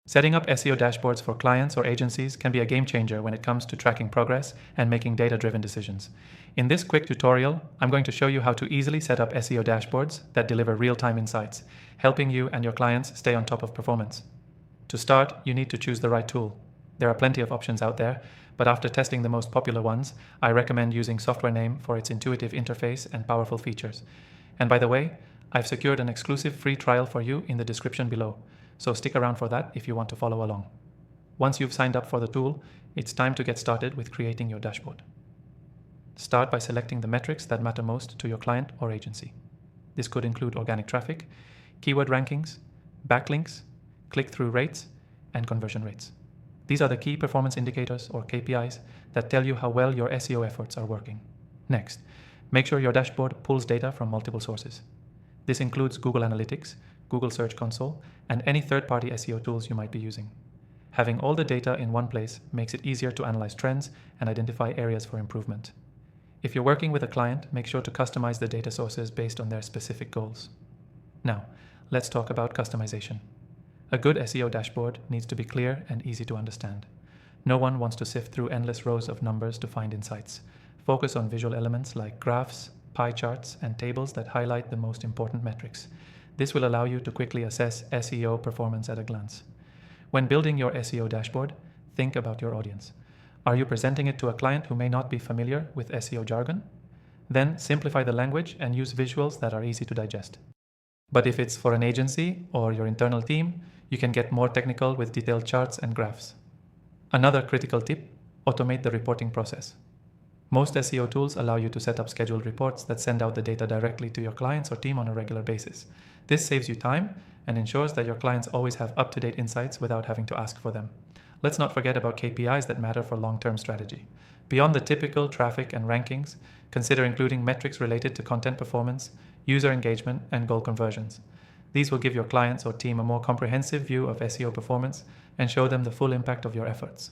Setting up SEO dashboards for clients or agencies can be a game changer when it comes to tracking progress and making data-driven decisions. In this quick tutorial, I'm going to show you how to easily set up SEO dashboards that deliver real-time insights, helping you and your clients stay on top of performance. To start, you need to choose the right tool. There are plenty of options out there, but after testing the most popular ones, I recommend using Software Name for its intuitive interface and powerful features. And by the way, I've secured an exclusive free trial for you in the description below, so stick around for that if you want to follow along. Once you've signed up for the tool, it's time to get started with creating your dashboard. Start by selecting the metrics that matter most to your client or agency. This could include organic traffic, keyword rankings, backlinks, click-through rates, and conversion rates. These are the key performance indicators or KPIs that tell you how well your SEO efforts are working. Next, make sure your dashboard pulls data from multiple sources. This includes Google Analytics, Google Search Console, and any third-party SEO tools you might be using. Having all the data in one place makes it easier to analyze trends and identify areas for improvement. If you're working with a client, make sure to customize the data sources based on their specific goals. Now, let's talk about customization. A good SEO dashboard needs to be clear and easy to understand. No one wants to sift through endless rows of numbers to find insights. Focus on visual elements like graphs, pie charts, and tables that highlight the most important metrics. This will allow you to quickly assess SEO performance at a glance. When building your SEO dashboard, think about your audience. Are you presenting it to a client who may not be familiar with SEO jargon? Then simplify the language and use visuals that are easy to digest. But if it's for an agency or your internal team, you can get more technical with detailed charts and graphs. Another critical tip: automate the reporting process. Most SEO tools allow you to set up scheduled reports that send out the data directly to your clients or team on a regular basis. This saves you time and ensures that your clients always have up-to-date insights without having to ask for them. Let's not forget about KPIs that matter for long-term strategy. Beyond the typical traffic and rankings, consider including metrics related to content performance, user engagement, and goal conversions. These will give your clients or team a more comprehensive view of SEO performance and show them the full impact of your efforts.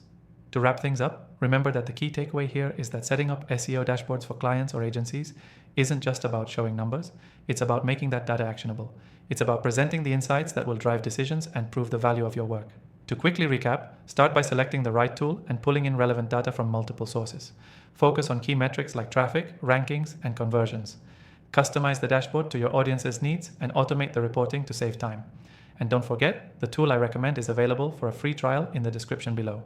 To wrap things up, remember that the key takeaway here is that setting up SEO dashboards for clients or agencies isn't just about showing numbers, it's about making that data actionable. It's about presenting the insights that will drive decisions and prove the value of your work. To quickly recap, start by selecting the right tool and pulling in relevant data from multiple sources. Focus on key metrics like traffic, rankings, and conversions. Customize the dashboard to your audience's needs and automate the reporting to save time. And don't forget, the tool I recommend is available for a free trial in the description below.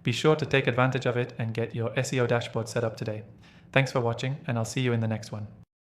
Be sure to take advantage of it and get your SEO dashboard set up today. Thanks for watching, and I'll see you in the next one.